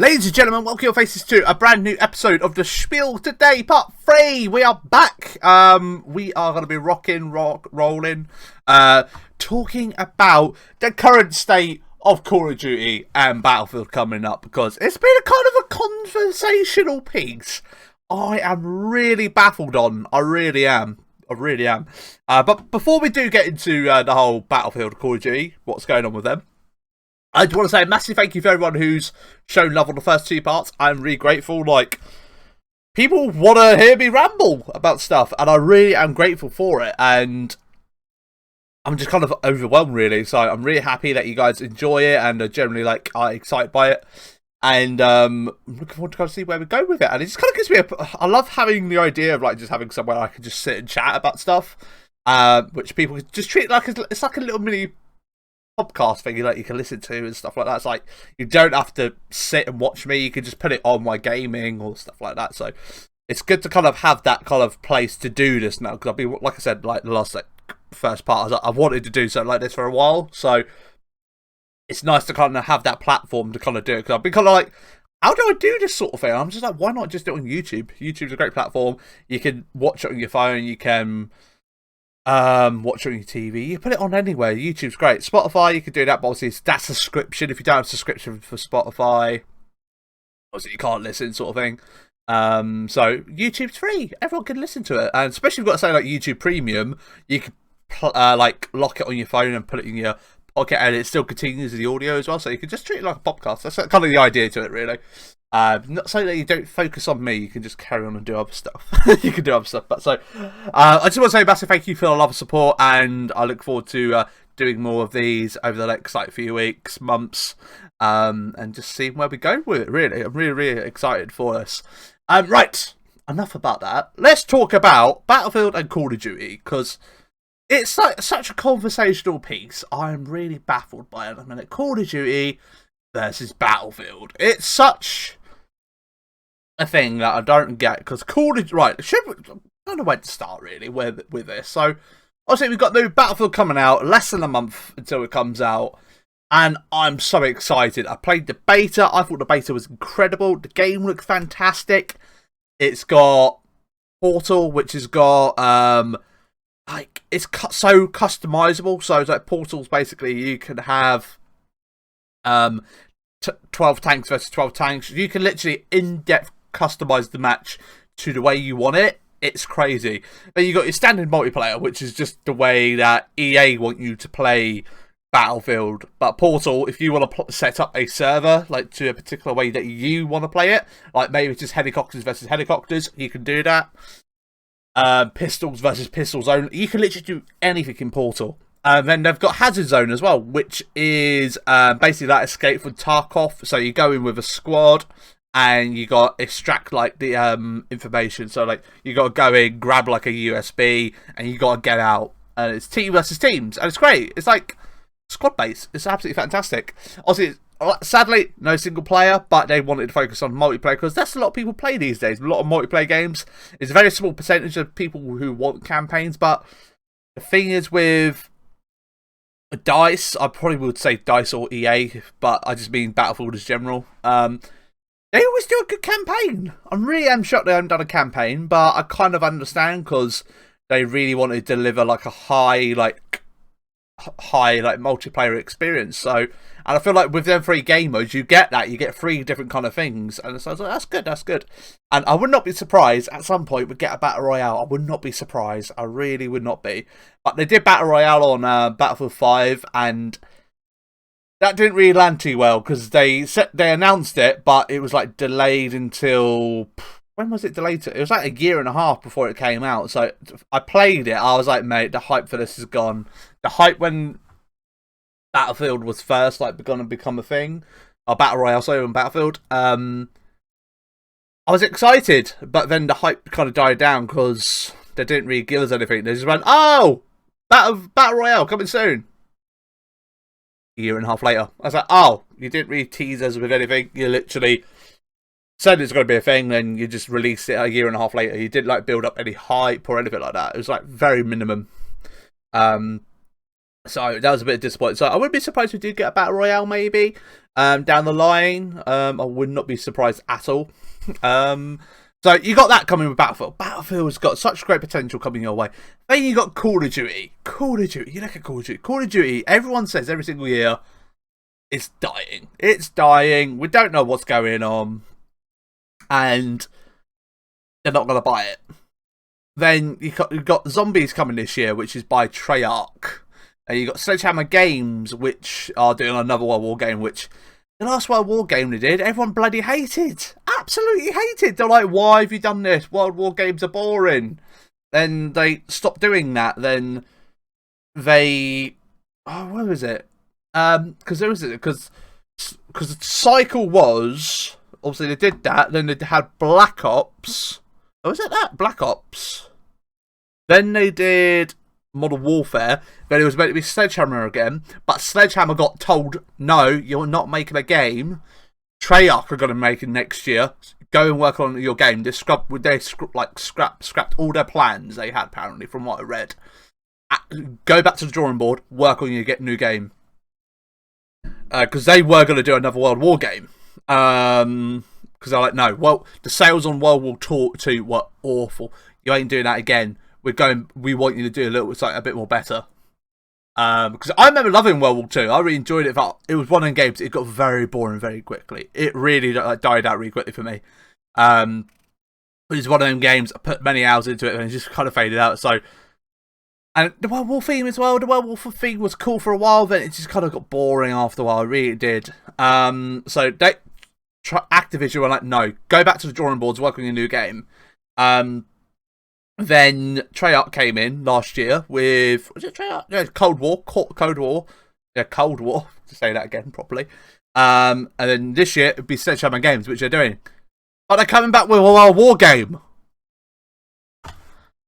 Ladies and gentlemen, welcome your faces to a brand new episode of the Spiel today, part 3. We are back. We are going to be rolling, talking about the current state of Call of Duty and Battlefield coming up, because it's been a kind of a conversational piece. I am really baffled on. I really am. But before we do get into the whole Battlefield Call of Duty, what's going on with them, I want to say a massive thank you for everyone who's shown love on the first 2 parts. I'm really grateful. Like, people want to hear me ramble about stuff, and I really am grateful for it. And I'm just kind of overwhelmed, really. So I'm really happy that you guys enjoy it and are generally are excited by it. And I'm looking forward to kind of see where we go with it. And it just kind of gives me I love having the idea of just having somewhere I can just sit and chat about stuff, which people just treat like it's like a little mini podcast thing you can listen to and stuff like that. It's like you don't have to sit and watch me, you can just put it on while gaming or stuff like that. So it's good to kind of have that kind of place to do this now, because I've been, like I said, like the last first part, I've wanted to do something like this for a while, so it's nice to kind of have that platform to kind of do it, because I've been kind of like, how do I do this sort of thing? I'm just like, why not just do it on YouTube? YouTube's a great platform. You can watch it on your phone, you can watch it on your TV, you put it on anywhere. YouTube's great. Spotify, you can do that, but obviously that's a subscription. If you don't have a subscription for Spotify, obviously you can't listen, sort of thing. So YouTube's free, everyone can listen to it, and especially if you've got, say, like YouTube Premium, you can lock it on your phone and put it in your pocket, and it still continues the audio as well, so you can just treat it like a podcast. That's kind of the idea to it, really. Not so that you don't focus on me, you can just carry on and do other stuff. You can do other stuff. But so, I just want to say a massive thank you for the love and support, and I look forward to doing more of these over the next few weeks, months, and just seeing where we go with it. Really, I'm really excited for this. Right, enough about that. Let's talk about Battlefield and Call of Duty, because it's such a conversational piece. I'm really baffled by it. I mean, Call of Duty versus Battlefield. It's such a thing that I don't get, because Call of Duty, right, I don't know where to start really with this. So obviously we've got the Battlefield coming out, less than a month until it comes out, and I'm so excited. I played the beta. I thought the beta was incredible. The game looks fantastic. It's got Portal, which has got it's so customizable. So it's like Portal's basically, you can have 12 tanks versus 12 tanks. You can literally in-depth customize the match to the way you want it. It's crazy. Then you got your standard multiplayer, which is just the way that EA want you to play Battlefield. But Portal, if you want to set up a server to a particular way that you want to play it, like maybe it's just helicopters versus helicopters, you can do that. Pistols versus pistols only. You can literally do anything in Portal. Then they've got Hazard Zone as well, which is basically like Escape from Tarkov. So you go in with a squad, and you got to extract the information. So you got to go in, grab a USB, and you got to get out. And it's team versus teams, and it's great. It's like squad based. It's absolutely fantastic. Obviously, sadly, no single player, but they wanted to focus on multiplayer, because that's a lot of people play these days. A lot of multiplayer games. It's a very small percentage of people who want campaigns, but the thing is with DICE, I probably would say DICE or EA, but I just mean Battlefield as general. They always do a good campaign. I really am shocked they haven't done a campaign, but I kind of understand, because they really want to deliver a high multiplayer experience. So, and I feel like with them 3 game modes, you get that. You get 3 different kind of things, and so I was like, that's good. And I would not be surprised at some point we get a battle royale. I would not be surprised. I really would not be. But they did battle royale on Battlefield 5, and that didn't really land too well, because they announced it, but it was delayed until, when was it delayed to? It was a year and a half before it came out. So I played it. I was like, mate, the hype for this is gone. The hype when Battlefield was first going to become a thing, or Battle Royale, sorry, on Battlefield. I was excited, but then the hype kind of died down, because they didn't really give us anything. They just went, oh, Battle Royale coming soon. A year and a half later, I was like, oh, you didn't really tease us with anything. You literally said it's going to be a thing, then you just released it a year and a half later. You didn't build up any hype or anything like that. It was very minimum. So that was a bit disappointing. So I wouldn't be surprised if we did get a battle royale maybe down the line. I would not be surprised at all. So you got that coming with Battlefield. Battlefield's got such great potential coming your way. Then you got Call of Duty. Call of Duty. You look at Call of Duty. Call of Duty. Everyone says every single year it's dying. It's dying. We don't know what's going on, and they're not going to buy it. Then you've got Zombies coming this year, which is by Treyarch. And you got Sledgehammer Games, which are doing another World War game, which the last World War game they did, everyone bloody hated. Absolutely hated. They're like, why have you done this? World War games are boring. Then they stopped doing that. Then they... Oh, where was it? Because the cycle was... Obviously, they did that. Then they had Black Ops. Oh, was it that? Black Ops. Then they did Modern Warfare. Then it was meant to be Sledgehammer again. But Sledgehammer got told, no, you're not making a game. Treyarch are going to make it next year. Go and work on your game. They scrapped all their plans they had, apparently, from what I read. Go back to the drawing board. Work on your new game. Because they were going to do another World War game. Because they're like, no, well, the sales on World War II were awful. You ain't doing that again. We want you to do something a bit more better. Because I remember loving World War II. I really enjoyed it. But it was one of the games. It got very boring very quickly. It really died out really quickly for me. It was one of them games. I put many hours into it and it just kind of faded out. So, and the World War theme as well. The World War theme was cool for a while. Then it just kind of got boring after a while. It really did. So Activision were like, no, go back to the drawing boards, work on your new game. Then Treyarch came in last year with, was it Treyarch? Yeah, Cold War. Yeah, Cold War, to say that again properly. And then this year it'd be Sledgehammer Games, which they're doing. But they're coming back with a World War game. I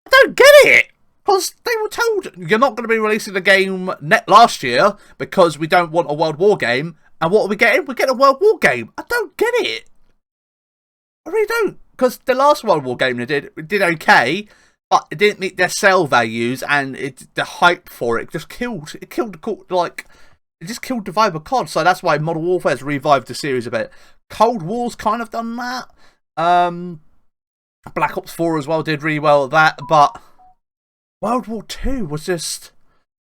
don't get it! Because they were told, you're not going to be releasing the game last year because we don't want a World War game. And what are we getting? We're getting a World War game. I don't get it. I really don't. Because the last World War game they did okay, but it didn't meet their sale values, and the hype for it just killed. It just killed the vibe of COD. So that's why Modern Warfare's revived the series a bit. Cold War's kind of done that. Black Ops 4 as well did really well at that, but World War 2 was just,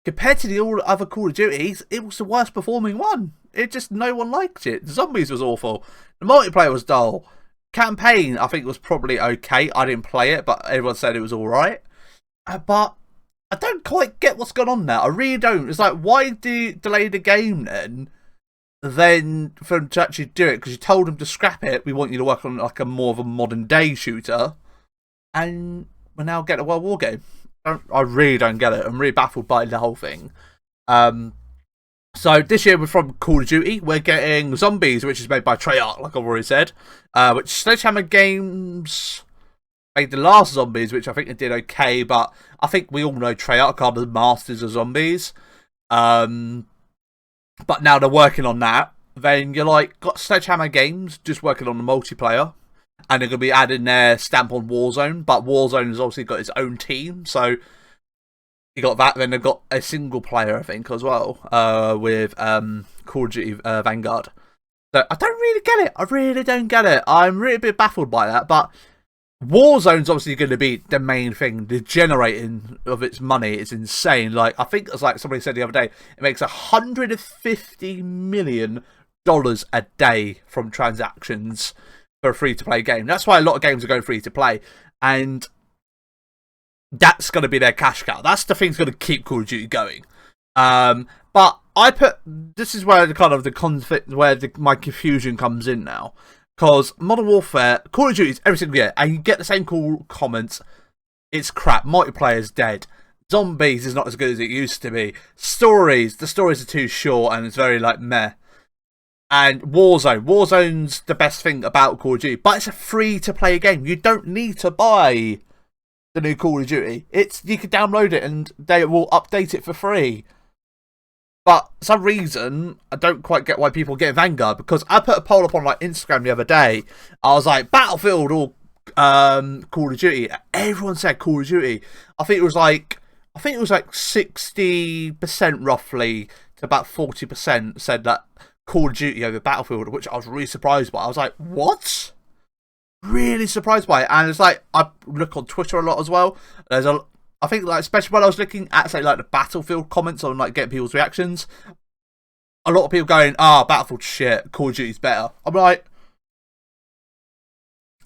compared to all the other Call of Duties, it was the worst performing one. It just, no one liked it. Zombies was awful. The multiplayer was dull. Campaign, I think, was probably okay. I didn't play it, but everyone said it was alright. But I don't quite get what's going on there. I really don't. It's like, why do you delay the game then for them to actually do it? Because you told them to scrap it. We want you to work on like a more of a modern day shooter. And we're now getting a World War game. I really don't get it. I'm really baffled by the whole thing. So this year we're from Call of Duty. We're getting Zombies, which is made by Treyarch, like I've already said. Which Sledgehammer Games made the last Zombies, which I think they did okay. But I think we all know Treyarch are the masters of zombies. But now they're working on that. Then you're like, got Sledgehammer Games just working on the multiplayer. And they're going to be adding their stamp on Warzone. But Warzone has obviously got its own team. So you got that. Then they've got a single player, I think, as well. With Call of Duty Vanguard. So I don't really get it. I really don't get it. I'm really a bit baffled by that. But Warzone's obviously going to be the main thing. The generating of its money is insane. Like, I think it's like somebody said the other day, it makes $150 million a day from transactions for a free-to-play game. That's why a lot of games are going free-to-play. And that's going to be their cash cow. That's the thing that's going to keep Call of Duty going. But this is where the conflict, where my confusion comes in now. Because Modern Warfare, Call of Duty is every single year, and you get the same cool comments. It's crap. Multiplayer's dead. Zombies is not as good as it used to be. The stories are too short, and it's very like meh. And Warzone's the best thing about Call of Duty, but it's a free-to-play game. You don't need to buy the new Call of Duty. You can download it, and they will update it for free. But for some reason, I don't quite get why people get Vanguard, because I put a poll up on like Instagram the other day. I was like, Battlefield or Call of Duty. Everyone said Call of Duty. I think it was like I think it was like 60% roughly to about 40% said that Call of Duty over Battlefield, which I was really surprised by. I was like, what? Really surprised by it. And it's like, I look on Twitter a lot as well. I think, like, especially when I was looking at, say, like the Battlefield comments on, like, getting people's reactions, a lot of people going, Battlefield shit, Call of Duty's better. I'm like,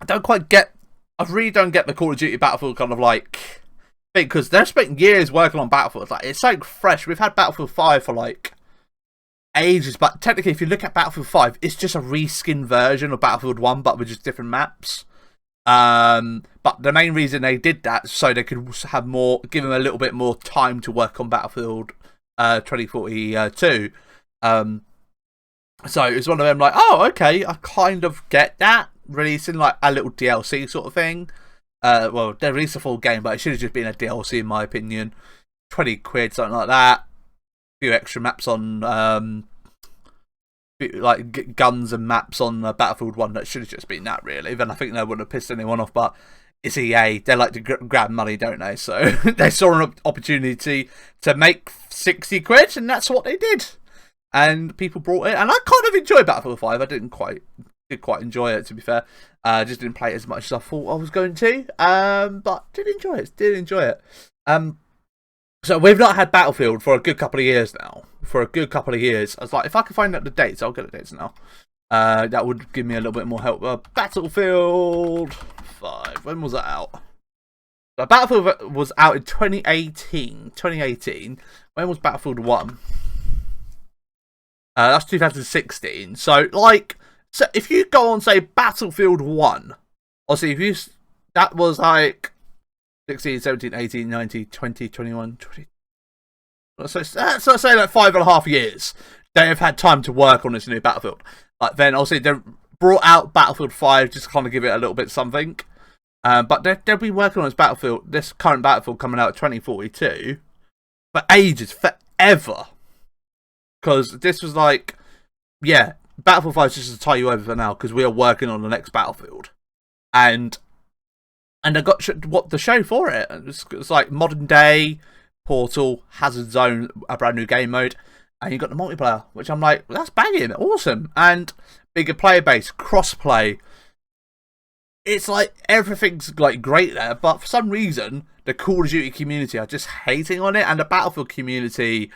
I really don't get the Call of Duty Battlefield kind of like thing, because they've spent years working on Battlefield. Like, it's so fresh. We've had Battlefield 5 for like ages, but technically, if you look at Battlefield 5, it's just a reskin version of Battlefield 1, but with just different maps. But the main reason they did that is so they could have give them a little bit more time to work on Battlefield 2042. So it's one of them like, oh, okay, I kind of get that. Releasing like a little DLC sort of thing. Well, they released a full game, but it should have just been a DLC in my opinion. 20 quid, something like that. A few extra maps on like guns and maps on Battlefield 1. That should have just been that, really. Then I think they wouldn't have pissed anyone off, but it's EA. They like to grab money, don't they? So they saw an opportunity to make 60 quid, and that's what they did. And people brought it, and I kind of enjoyed Battlefield 5. I did quite enjoy it, to be fair. Just didn't play it as much as I thought I was going to. But did enjoy it. So we've not had Battlefield for a good couple of years now. I was like, if I can find out the dates, I'll get the dates now. That would give me a little bit more help. Battlefield 5. When was that out? So Battlefield was out in 2018. When was Battlefield 1? That's 2016. So, like, so if you go on, say, Battlefield 1, or see, that was like 16, 17, 18, 19, 20, 21, 20. So let's say like 5.5 years. They have had time to work on this new Battlefield. Like, then, obviously, they brought out Battlefield 5 just to kind of give it a little bit something. But they'll be working on this current Battlefield coming out at 2042 for ages, forever. Because this was like, yeah, Battlefield 5 is just to tie you over for now, because we are working on the next Battlefield. And I got the show for it. It's like modern day, Portal, Hazard Zone, a brand new game mode, and you got the multiplayer, which I'm like, well, that's banging, awesome. And bigger player base, cross-play. It's like everything's like great there, but for some reason, the Call of Duty community are just hating on it, and the Battlefield community,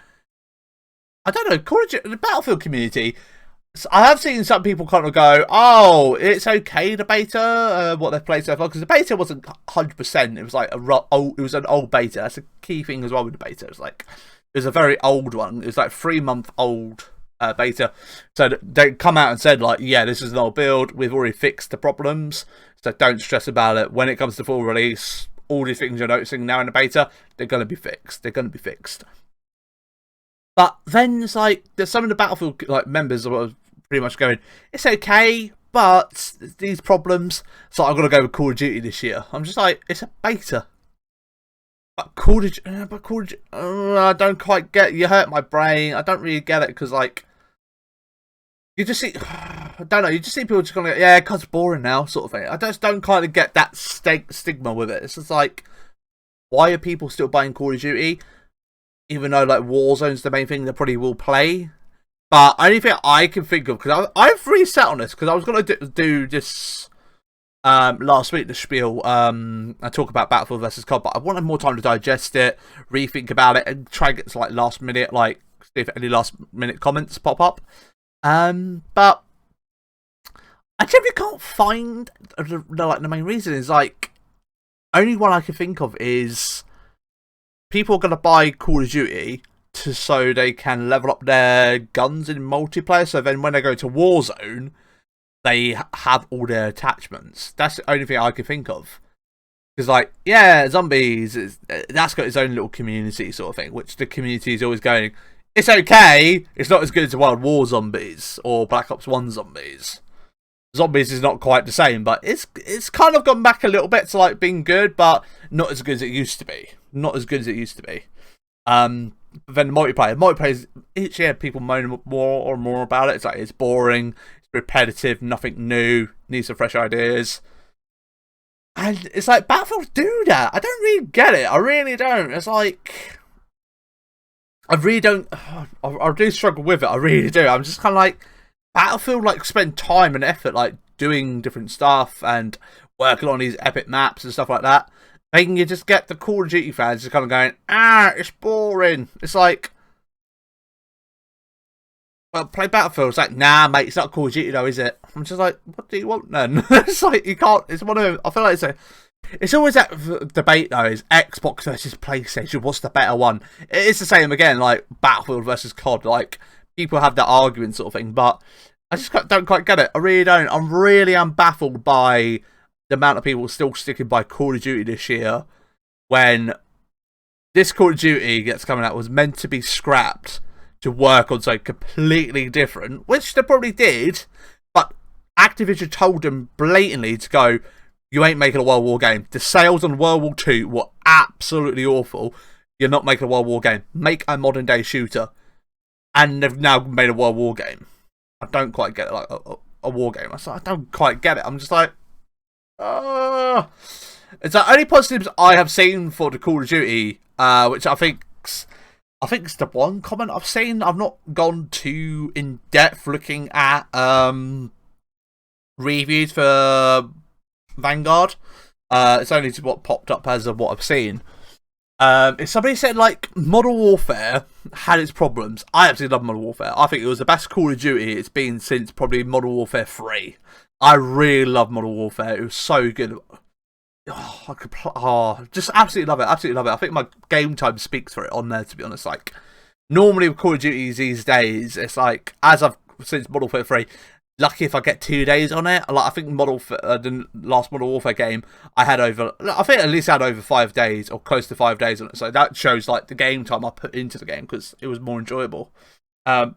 I don't know, the Battlefield community, I have seen some people kind of go, oh, it's okay, the beta, what they've played so far, because the beta wasn't 100%, it was like it was an old beta. That's a key thing as well with the beta. It was a very old one. It was like 3-month-old beta. So they come out and said, like, yeah, this is an old build, we've already fixed the problems, so don't stress about it. When it comes to full release, all these things you're noticing now in the beta, they're going to be fixed. But then it's like, there's some of the Battlefield like members are pretty much going, it's okay, but these problems, so I'm going to go with Call of Duty this year. I'm just like, it's a beta. But Call of Duty, I don't quite get it. You hurt my brain. I don't really get it, because like, you just see, I don't know, you just see people just going, yeah, because it's boring now, sort of thing. I just don't kind of get that stigma with it. It's just like, why are people still buying Call of Duty? Even though like Warzone's the main thing they probably will play. But only thing I can think of, because I've reset on this, because I was going to do this last week, the spiel, I talk about Battlefield vs COD, but I wanted more time to digest it, rethink about it, and try and get to like last minute, like see if any last minute comments pop up. But I generally can't find the main reason. Is like, only one I can think of is people are going to buy Call of Duty so they can level up their guns in multiplayer, so then when they go to Warzone, they have all their attachments. That's the only thing I can think of. Because, like, yeah, zombies, that's got its own little community sort of thing, which the community is always going, it's okay, it's not as good as World War zombies or Black Ops 1 zombies. Zombies is not quite the same, but it's kind of gone back a little bit to like being good, but not as good as it used to be. But then the multiplayer is, each year people moan more and more about it. It's like, it's boring, it's repetitive, nothing new, needs some fresh ideas. And it's like, Battlefield do that. I don't really get it. I really don't. It's like, I really don't. I do struggle with it. I really do. I'm just kind of like, Battlefield like spend time and effort like doing different stuff and working on these epic maps and stuff like that. Making you just get the Call of Duty fans just kind of going, it's boring. It's like, well, play Battlefield. It's like, nah, mate, it's not Call of Duty though, is it? I'm just like, what do you want then? It's like, you can't. It's one of them. I feel like it's always that debate though, is Xbox versus PlayStation, what's the better one? It's the same again, like Battlefield versus COD, like people have that argument sort of thing, but I just don't quite get it. I really don't. I'm baffled by the amount of people still sticking by Call of Duty this year, when this Call of Duty gets coming out was meant to be scrapped to work on something completely different, which they probably did, but Activision told them blatantly to go, you ain't making a World War game. The sales on World War II were absolutely awful. You're not making a World War game. Make a modern day shooter. And they've now made a World War game. I don't quite get it, like a war game. I don't quite get it. I'm just like, it's the only positives I have seen for the Call of Duty, which I think's the one comment I've seen. I've not gone too in depth looking at reviews for Vanguard. It's only what popped up as of what I've seen. If somebody said like Modern Warfare had its problems, I absolutely love Modern Warfare. I think it was the best Call of Duty it's been since probably Modern Warfare 3. I really love Modern Warfare. It was so good. Just absolutely love it. Absolutely love it. I think my game time speaks for it on there, to be honest. Like, normally with Call of Duty these days, it's like, since Modern Warfare 3, lucky if I get 2 days on it. Like, I think the last Modern Warfare game, I think at least I had over 5 days, or close to 5 days on it. So that shows, like, the game time I put into the game, because it was more enjoyable. But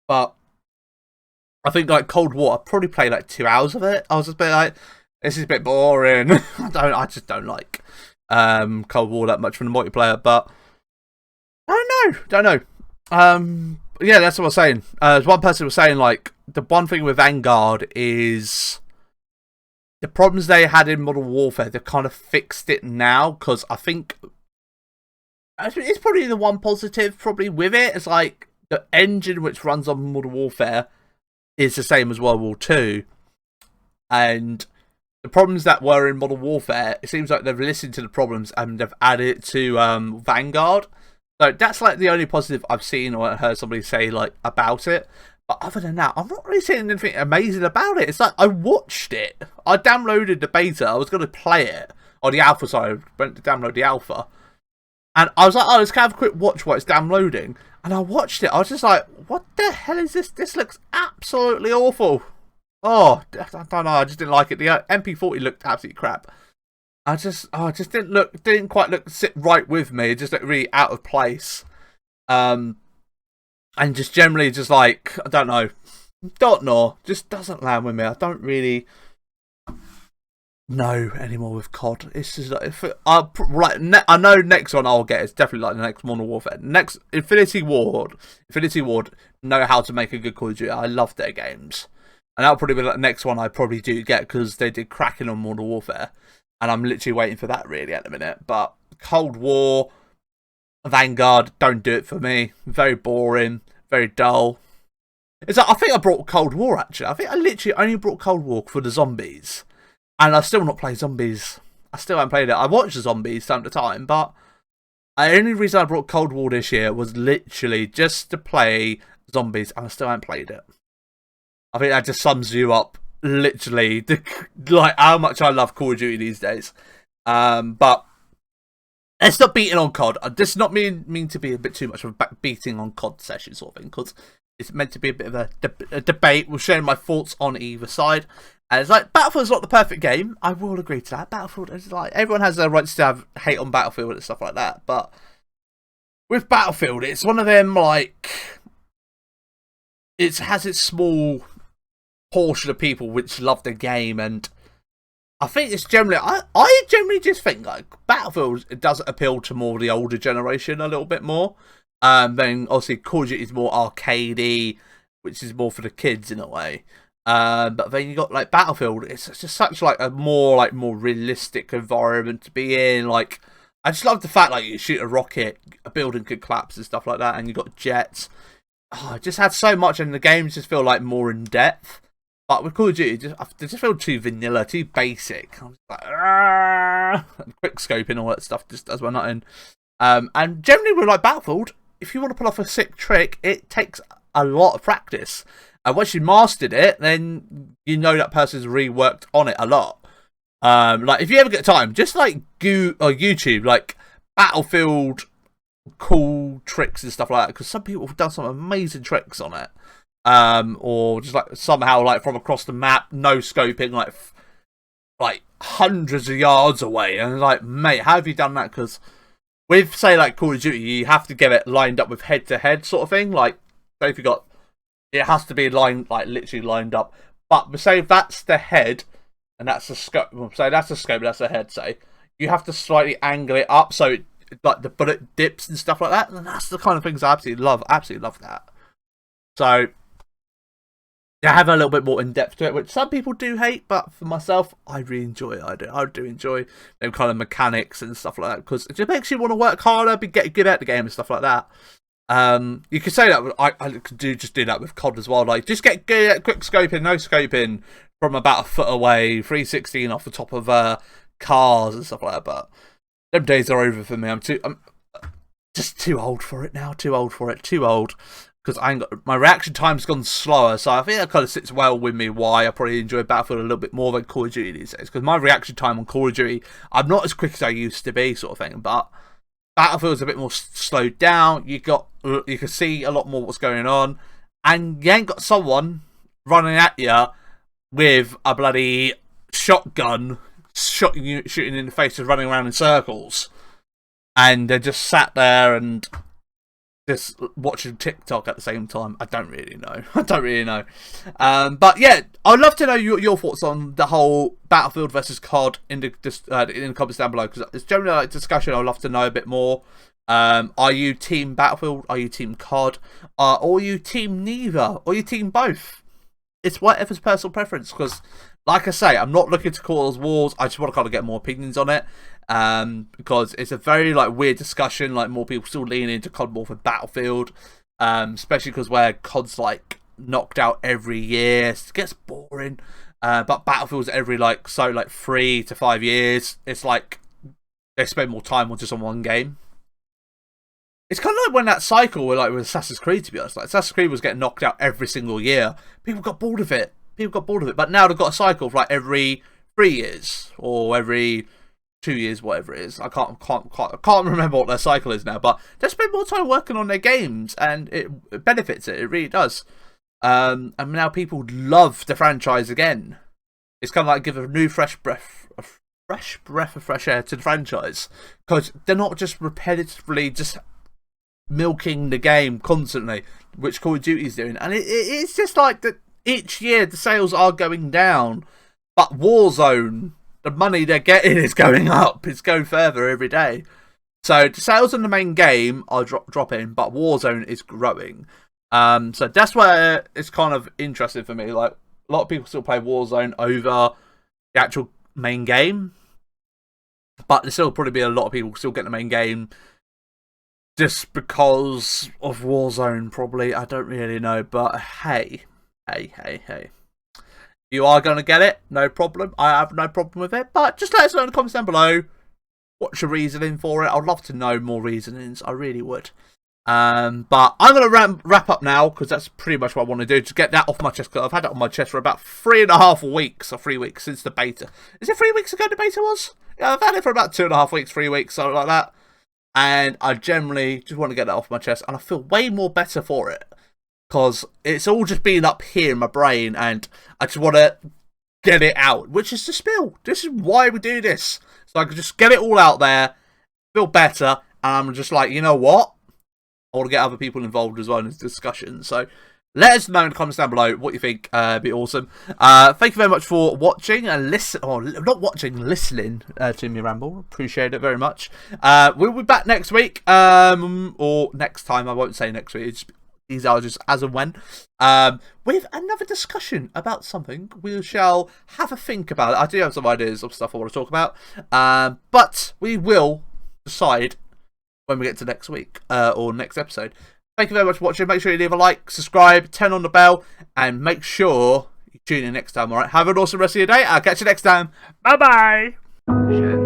I think, like, Cold War, I probably played, like, 2 hours of it. I was just a bit like, this is a bit boring. I just don't like Cold War that much from the multiplayer, but I don't know. Yeah, that's what I was saying. One person was saying, like, the one thing with Vanguard is the problems they had in Modern Warfare, they've kind of fixed it now, because I think it's probably the one positive probably with it. It's like the engine which runs on Modern Warfare is the same as World War II, and the problems that were in Modern Warfare, it seems like they've listened to the problems and they've added it to Vanguard. So that's like the only positive I've seen or heard somebody say like about it. But other than that, I'm not really seeing anything amazing about it. It's like, I watched it. I downloaded the beta. I was going to play it. Or the alpha, sorry. I went to download the alpha. And I was like, oh, let's have a quick watch while it's downloading. And I watched it. I was just like, what the hell is this? This looks absolutely awful. Oh, I don't know. I just didn't like it. The MP40 looked absolutely crap. I just didn't quite sit right with me. It just looked really out of place. And just generally just like, I don't know. Just doesn't land with me. I don't really know anymore with COD. It's just like, I know next one I'll get is definitely like the next Modern Warfare. Next, Infinity Ward know how to make a good Call of Duty. I love their games. And that'll probably be like the next one I probably do get, because they did cracking on Modern Warfare. And I'm literally waiting for that really at the minute. But Cold War, Vanguard, don't do it for me. Very boring, very dull. It's like, I think I brought Cold War actually. I think I literally only brought Cold War for the zombies. And I've still not played zombies. I still haven't played it. I watched the zombies time to time, but the only reason I brought Cold War this year was literally just to play zombies, and I still haven't played it. I think that just sums you up, literally, like how much I love Call of Duty these days. But let's not beating on COD. This is not mean to be a bit too much of a beating on COD session sort of thing, because it's meant to be a bit of a debate. We're sharing my thoughts on either side. And it's like, Battlefield's not the perfect game. I will agree to that. Battlefield is like, everyone has their rights to have hate on Battlefield and stuff like that. But with Battlefield, it's one of them, like, it has its small portion of people which love the game, and I think it's generally, I generally just think like Battlefield, it does appeal to more the older generation a little bit more. Then obviously Call of Duty is more arcadey, which is more for the kids in a way. But then you got like Battlefield. It's just such like a more realistic environment to be in. Like, I just love the fact like you shoot a rocket, a building could collapse and stuff like that, and you got jets. Oh, I just had so much, and the games just feel like more in depth. But with Call of Duty, they just feel too vanilla, too basic. I'm just like, quick scoping, all that stuff just does my nutting. And generally with like Battlefield, if you want to pull off a sick trick, it takes a lot of practice. And once you mastered it, then you know that person's reworked on it a lot. Like if you ever get time, just like YouTube, like Battlefield cool tricks and stuff like that, because some people have done some amazing tricks on it. Or just like somehow like from across the map, no scoping, like hundreds of yards away, and like, mate, how have you done that? Because with say like Call of Duty, you have to get it lined up with head to head sort of thing. Like, so if you got, it has to be lined, like literally lined up. But say if that's the head and that's the scope, say that's the scope, that's the head. Say you have to slightly angle it up so it, like the bullet dips and stuff like that. And that's the kind of things I absolutely love. Absolutely love that. So I have a little bit more in depth to it, which some people do hate, but for myself, I really enjoy it. I do enjoy them kind of mechanics and stuff like that, because it just makes you want to work harder, get good at the game and stuff like that. You could say that I could do that with COD as well. Like, just get good at quick scoping, no scoping from about a foot away, 316 off the top of cars and stuff like that. But them days are over for me. I'm just too old for it now. Too old. Because my reaction time's gone slower, so I think that kind of sits well with me why I probably enjoy Battlefield a little bit more than Call of Duty these days. Because my reaction time on Call of Duty, I'm not as quick as I used to be, sort of thing. But Battlefield's a bit more slowed down. You can see a lot more what's going on, and you ain't got someone running at you with a bloody shotgun, shooting in the face, and running around in circles, and they're just sat there and just watching TikTok at the same time. I don't really know. But yeah, I'd love to know your thoughts on the whole Battlefield versus COD in the comments down below, because it's generally like discussion. I'd love to know a bit more. Are you team Battlefield? Are you team COD? Or are you team neither? Or are you team both? It's whatever's personal preference, because like I say, I'm not looking to cause wars. I just want to kind of get more opinions on it. Because it's a very like weird discussion. Like, more people still lean into COD more for Battlefield, especially because where COD's like knocked out every year, it gets boring. But Battlefield's every 3 to 5 years. It's like they spend more time on just on one game. It's kind of like when that cycle with Assassin's Creed, to be honest. Like, Assassin's Creed was getting knocked out every single year. People got bored of it. But now they've got a cycle of like every 3 years or every 2 years, whatever it is. I can't remember what their cycle is now, but they spend more time working on their games, and it benefits it. It really does. And now people love the franchise again. It's kind of like give a new fresh breath of fresh air to the franchise, because they're not just repetitively just milking the game constantly, which Call of Duty is doing, and it's just like that. Each year the sales are going down, but Warzone, the money they're getting is going up. It's going further every day. So the sales on the main game are dropping, but Warzone is growing. So that's where it's kind of interesting for me. Like, a lot of people still play Warzone over the actual main game, but there'll still probably be a lot of people still get the main game just because of Warzone, probably. I don't really know, but hey. You are going to get it, no problem. I have no problem with it, but just let us know in the comments down below what's your reasoning for it. I'd love to know more reasonings, I really would. But I'm going to wrap up now, because that's pretty much what I want to do, to get that off my chest, because I've had that on my chest for about 3.5 weeks, or 3 weeks since the beta. Is it 3 weeks ago the beta was? Yeah, I've had it for about 2.5 weeks, 3 weeks, something like that. And I generally just want to get that off my chest, and I feel way more better for it. Because it's all just been up here in my brain, and I just want to get it out, which is the spill. This is why we do this. So I can just get it all out there, feel better, and I'm just like, you know what? I want to get other people involved as well in this discussion. So let us know in the comments down below what you think. It'd be awesome. Thank you very much for watching and listening to me ramble. Appreciate it very much. We'll be back next week, or next time. I won't say next week. These are just as and when. With another discussion about something, we shall have a think about it. I do have some ideas of stuff I want to talk about, but we will decide when we get to next week or next episode. Thank you very much for watching. Make sure you leave a like, subscribe, turn on the bell, and make sure you tune in next time. All right, have an awesome rest of your day. I'll catch you next time. Bye bye.